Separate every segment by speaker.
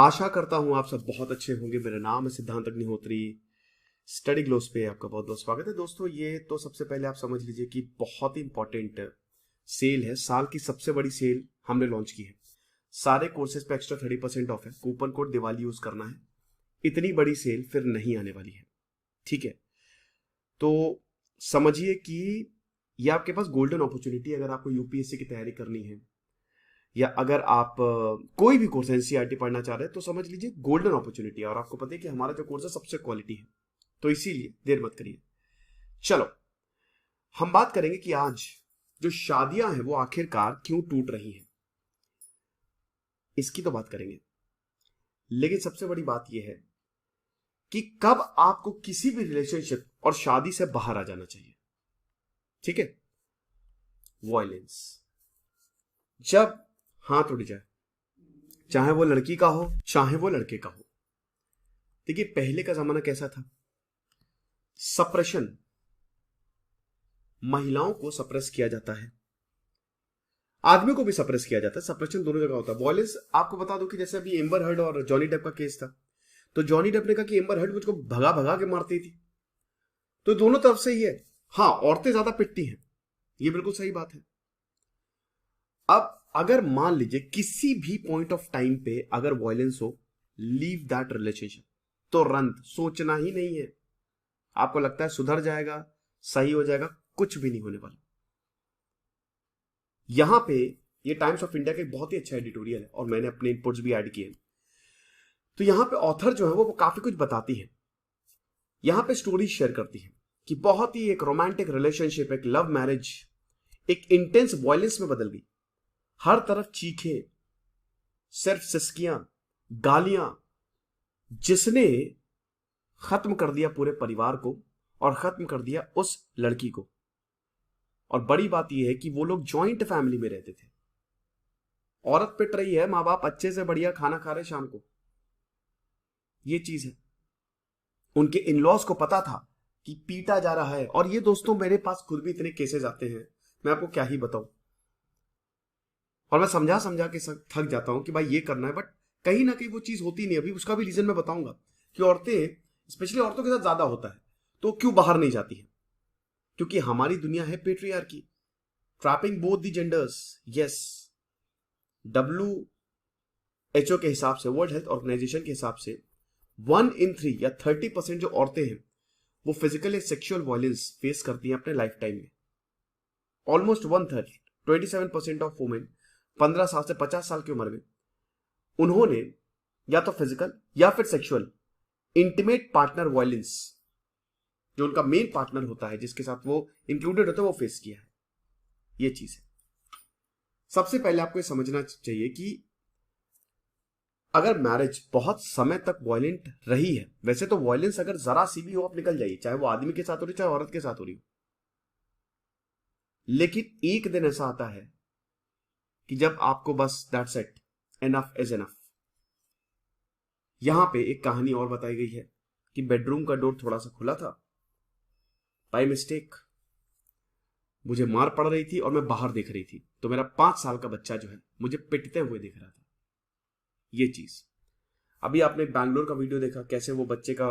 Speaker 1: आशा करता हूं आप सब बहुत अच्छे होंगे। मेरा नाम है सिद्धांत अग्निहोत्री। स्टडी ग्लोस पे आपका बहुत बहुत स्वागत है। दोस्तों, ये तो सबसे पहले आप समझ लीजिए कि बहुत ही इंपॉर्टेंट सेल है। साल की सबसे बड़ी सेल हमने लॉन्च की है। सारे कोर्सेज पे एक्स्ट्रा 30% ऑफ है। कूपन कोड दिवाली यूज करना है। इतनी बड़ी सेल फिर नहीं आने वाली है, ठीक है? तो समझिए कि ये आपके पास गोल्डन अपॉर्चुनिटी, अगर आपको यूपीएससी की तैयारी करनी है या अगर आप कोई भी कोर्स एनसीईआरटी पढ़ना चाह रहे हैं, तो समझ लीजिए गोल्डन अपॉर्चुनिटी है। और आपको पता है कि हमारा जो कोर्स है सबसे क्वालिटी है, तो इसीलिए देर मत करिए। चलो, हम बात करेंगे कि आज जो शादियां हैं वो आखिरकार क्यों टूट रही हैं, इसकी तो बात करेंगे। लेकिन सबसे बड़ी बात यह है कि कब आपको किसी भी रिलेशनशिप और शादी से बाहर आ जाना चाहिए, ठीक है? वॉयलेंस जब हाथ उड़ जाए, चाहे वो लड़की का हो चाहे वो लड़के का हो। देखिए, पहले का जमाना कैसा था? सप्रेशन, महिलाओं को सप्रेस किया जाता है, आदमी को भी सप्रेस किया जाता है। सप्रेशन दोनों जगह होता है। वॉयलेंस आपको बता दो कि जैसे अभी एम्बर हर्ड और जॉनी डेप का केस था, तो जॉनी डेप ने कहा कि एम्बर हर्ड मुझको भगा भगा के मारती थी, तो दोनों तरफ से ही है। हाँ, औरतें ज्यादा पिटती हैं, ये बिल्कुल सही बात है। अब अगर मान लीजिए किसी भी पॉइंट ऑफ टाइम पे अगर वॉयलेंस हो, लीव दैट रिलेशनशिप, तुरंत। सोचना ही नहीं है। आपको लगता है सुधर जाएगा, सही हो जाएगा, कुछ भी नहीं होने वाला। यहां पे ये टाइम्स ऑफ इंडिया का एक बहुत ही अच्छा एडिटोरियल है और मैंने अपने इनपुट्स भी ऐड किए। तो यहां पे ऑथर जो है वो काफी कुछ बताती है, यहां पे स्टोरी शेयर करती है कि बहुत ही एक रोमांटिक रिलेशनशिप, एक लव मैरिज एक इंटेंस वॉयलेंस में बदल गई। हर तरफ चीखे, सिर्फ सिसकियां, गालियां, जिसने खत्म कर दिया पूरे परिवार को और खत्म कर दिया उस लड़की को। और बड़ी बात यह है कि वो लोग जॉइंट फैमिली में रहते थे। औरत पिट रही है, मां बाप अच्छे से बढ़िया खाना खा रहे शाम को, ये चीज है। उनके इनलॉज को पता था कि पीटा जा रहा है। और ये दोस्तों, मेरे पास खुद भी इतने केसेस आते हैं, मैं आपको क्या ही बताऊं। और मैं समझा समझा के थक जाता हूं कि भाई ये करना है, बट कहीं ना कहीं वो चीज होती नहीं। अभी उसका भी रीजन मैं बताऊंगा कि औरतें, स्पेशली औरतों के साथ ज्यादा होता है, तो क्यों बाहर नहीं जाती है? क्योंकि हमारी दुनिया है patriarchy, trapping both the genders. Yes, WHO के हिसाब से, वर्ल्ड हेल्थ ऑर्गेनाइजेशन के हिसाब से 1 in 3 या 30% जो औरतें हैं वो फिजिकल या सेक्सुअल वायलेंस फेस करती हैं अपने लाइफ टाइम में। ऑलमोस्ट 1/3, 27% ऑफ वुमेन 15 साल से 50 साल की उम्र में उन्होंने या तो फिजिकल या फिर सेक्सुअल इंटीमेट पार्टनर वायलेंस, जो उनका मेन पार्टनर होता है जिसके साथ वो इंक्लूडेड होता है, वो फेस किया है। ये चीज है। सबसे पहले आपको ये समझना चाहिए कि अगर मैरिज बहुत समय तक वायलेंट रही है, वैसे तो वायलेंस अगर जरा सी भी हो आप निकल जाइए, चाहे वो आदमी के साथ हो रही चाहे औरत के साथ हो रही हो। लेकिन एक दिन ऐसा आता है कि जब आपको बस that's it, enough is enough. यहां पे एक कहानी और बताई गई है कि बेडरूम का डोर थोड़ा सा खुला था, बाय मिस्टेक मुझे मार पड़ रही थी और मैं बाहर देख रही थी, तो मेरा 5 साल का बच्चा जो है मुझे पिटते हुए दिख रहा था। ये चीज, अभी आपने बैंगलोर का वीडियो देखा, कैसे वो बच्चे का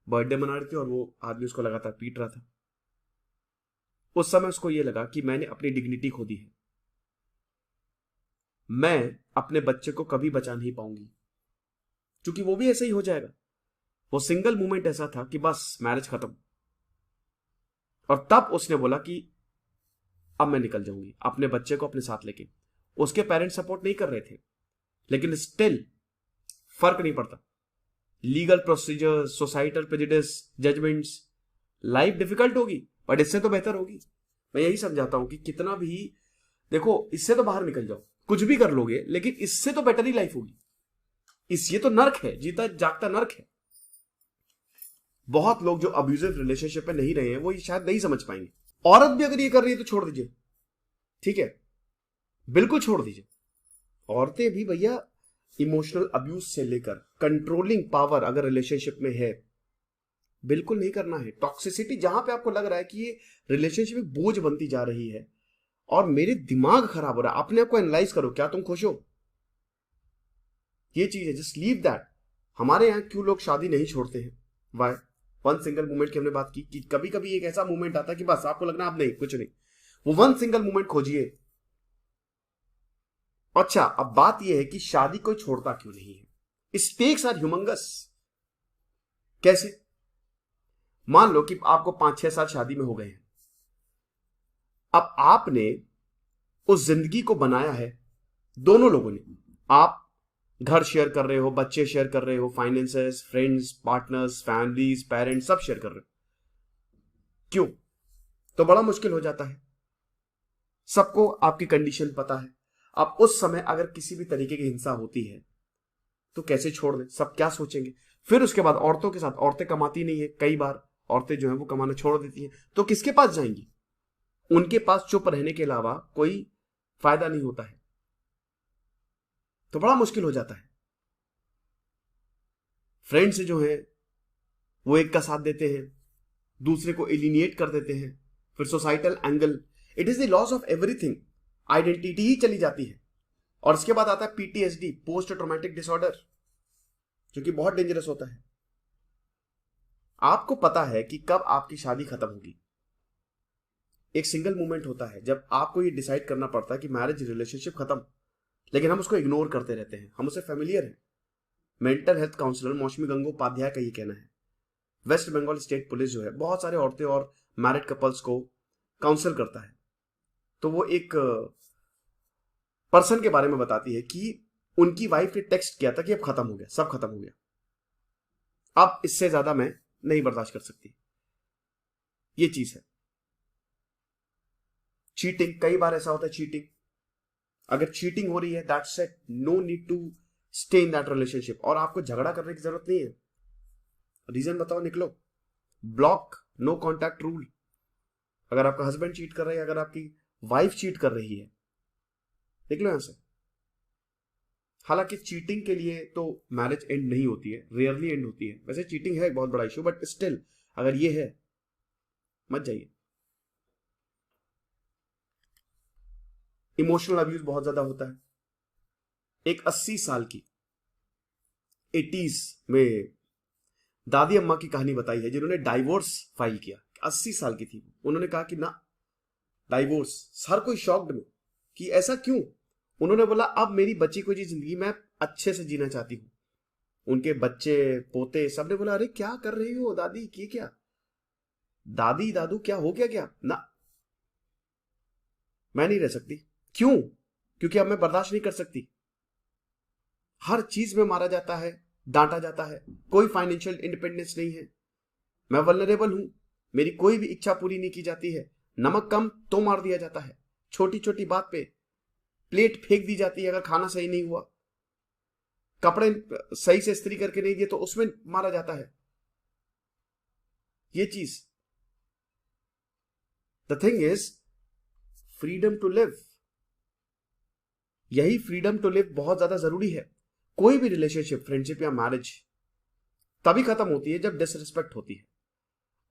Speaker 1: बर्थडे मना रहे थे और वो आदमी उसको लगातार पीट रहा था। उस समय उसको ये लगा कि मैंने अपनी डिग्निटी खो दी है, मैं अपने बच्चे को कभी बचा नहीं पाऊंगी, क्योंकि वो भी ऐसे ही हो जाएगा। वो सिंगल मोमेंट ऐसा था कि बस मैरिज खत्म। और तब उसने बोला कि अब मैं निकल जाऊंगी अपने बच्चे को अपने साथ लेके। उसके पेरेंट्स सपोर्ट नहीं कर रहे थे, लेकिन स्टिल फर्क नहीं पड़ता। Legal procedure, societal prejudice, judgments, life difficult होगी बट इससे तो बेहतर होगी। मैं यही समझाता हूं कि कितना भी देखो, इससे तो बाहर निकल जाओ, कुछ भी कर लोगे, लेकिन इससे तो बेटर ही लाइफ होगी। ये तो नर्क है, जीता जागता नर्क है। बहुत लोग जो अब्यूजिव रिलेशनशिप में नहीं रहे हैं वो ये शायद नहीं समझ पाएंगे। औरत भी अगर ये कर रही है तो छोड़ दीजिए, ठीक है? बिल्कुल छोड़ दीजिए। औरतें भी भैया इमोशनल अब्यूज से लेकर कंट्रोलिंग पावर अगर रिलेशनशिप में है, बिल्कुल नहीं करना है। टॉक्सिसिटी, जहां पे आपको लग रहा है कि ये रिलेशनशिप में बोझ बनती जा रही है और मेरे दिमाग खराब हो रहा है, अपने आप को एनालाइज करो, क्या तुम खुश हो? ये चीज है, जस्ट लीव दैट। हमारे यहाँ क्यों लोग शादी नहीं छोड़ते हैं? वाई? वन सिंगल मोमेंट की हमने बात की कि कभी कभी एक ऐसा मोमेंट आता है कि बस आपको लगना अब नहीं, कुछ नहीं, वो वन सिंगल मोमेंट खोजिए। अच्छा, अब बात यह है कि शादी कोई छोड़ता क्यों नहीं है? Stakes are humongous. कैसे? मान लो कि आपको 5-6 साल शादी में हो गए हैं। अब आपने उस जिंदगी को बनाया है दोनों लोगों ने। आप घर शेयर कर रहे हो, बच्चे शेयर कर रहे हो, finances, friends, partners, families, parents सब शेयर कर रहे हो। क्यों? तो बड़ा मुश्किल हो जाता है। सबको आपकी कंडीशन पता है। अब उस समय अगर किसी भी तरीके की हिंसा होती है तो कैसे छोड़ दें? सब क्या सोचेंगे? फिर उसके बाद औरतों के साथ, औरतें कमाती नहीं है, कई बार औरतें जो है वो कमाना छोड़ देती हैं, तो किसके पास जाएंगी? उनके पास चुप रहने के अलावा कोई फायदा नहीं होता है, तो बड़ा मुश्किल हो जाता है। फ्रेंड्स जो है वो एक का साथ देते हैं, दूसरे को एलिनिएट कर देते हैं। फिर societal angle, it is the loss of everything, identity ही चली जाती है। और इसके बाद आता है पीटीएसडी, पोस्ट ट्रॉमेटिक डिसऑर्डर, जो कि बहुत डेंजरस होता है। आपको पता है कि कब आपकी शादी खत्म होगी। एक सिंगल मोमेंट होता है जब आपको ये डिसाइड करना पड़ता है कि मैरिज रिलेशनशिप खत्म, लेकिन हम उसको इग्नोर करते रहते हैं, हम उससे फेमिलियर हैं। मेंटल हेल्थ काउंसलर मौसमी गंगोपाध्याय का ये कहना है। वेस्ट बंगाल स्टेट पुलिस जो है बहुत सारे औरतें और मैरिड कपल्स को काउंसल करता है। तो वो एक पर्सन के बारे में बताती है कि उनकी वाइफ ने टेक्स्ट किया था कि अब खत्म हो गया, सब खत्म हो गया, अब इससे ज्यादा मैं नहीं बर्दाश्त कर सकती। ये चीज है। चीटिंग, कई बार ऐसा होता है चीटिंग। अगर चीटिंग हो रही है, that's it, no need to stay in that relationship. और आपको झगड़ा करने की जरूरत नहीं है। रीजन बताओ, निकलो। Block, no contact rule. अगर आपका हस्बैंड चीट कर रहा है, अगर आपकी वाइफ चीट कर रही है, निकलो यहां से। हालांकि चीटिंग के लिए तो मैरिज एंड नहीं होती है, रेयरली एंड होती है। वैसे चीटिंग है एक बहुत बड़ा इशू, बट स्टिल अगर ये है, मत जाइए। इमोशनल अब्यूज बहुत ज्यादा होता है। एक 80 साल की 80s में दादी अम्मा की कहानी बताई है, जिन्होंने डाइवोर्स फाइल किया। 80 साल की थी, उन्होंने कहा कि ना डाइवोर्स। हर कोई शॉक्ड में कि ऐसा क्यों? उन्होंने बोला अब मेरी बच्ची को जी जिंदगी मैं अच्छे से जीना चाहती हूं। उनके बच्चे पोते सबने बोला अरे क्या कर रही हो दादी, ये क्या? दादी दादू क्या हो गया? क्या ना, मैं नहीं रह सकती। क्यों? क्योंकि अब मैं बर्दाश्त नहीं कर सकती। हर चीज में मारा जाता है, डांटा जाता है, कोई फाइनेंशियल इंडिपेंडेंस नहीं है, मैं वल्नरेबल हूं, मेरी कोई भी इच्छा पूरी नहीं की जाती है। नमक कम तो मार दिया जाता है, छोटी छोटी बात पे प्लेट फेंक दी जाती है अगर खाना सही नहीं हुआ, कपड़े सही से इस्त्री करके नहीं दिए तो उसमें मारा जाता है। ये चीज, the thing is freedom to live. यही फ्रीडम टू लिव बहुत ज्यादा जरूरी है। कोई भी रिलेशनशिप, फ्रेंडशिप या मैरिज तभी खत्म होती है जब डिसरिस्पेक्ट होती है।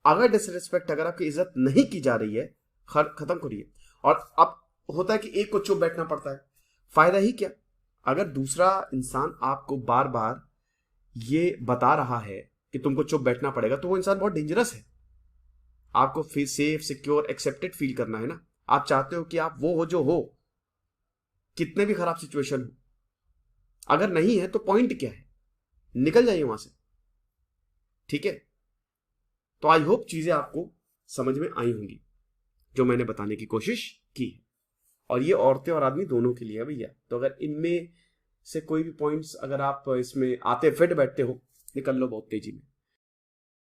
Speaker 1: अगर डिसरिस्पेक्ट, अगर आपकी इज्जत नहीं की जा रही है, खत्म करिए। और अब होता है कि एक को चुप बैठना पड़ता है, फायदा ही क्या? अगर दूसरा इंसान आपको बार बार ये बता रहा है कि तुमको चुप बैठना पड़ेगा, तो वो इंसान बहुत डेंजरस है। आपको फिर सेफ, सिक्योर, एक्सेप्टेड फील करना है ना। आप चाहते हो कि आप वो हो जो हो, कितने भी खराब सिचुएशन हो। अगर नहीं है तो पॉइंट क्या है? निकल जाइए वहां से। ठीक है? तो आई होप चीजें आपको समझ में आई होंगी जो मैंने बताने की कोशिश की है। और ये औरतें और आदमी दोनों के लिए है भैया। तो अगर इनमें से कोई भी पॉइंट्स अगर आप इसमें आते फिट बैठते हो, निकल लो बहुत तेजी में।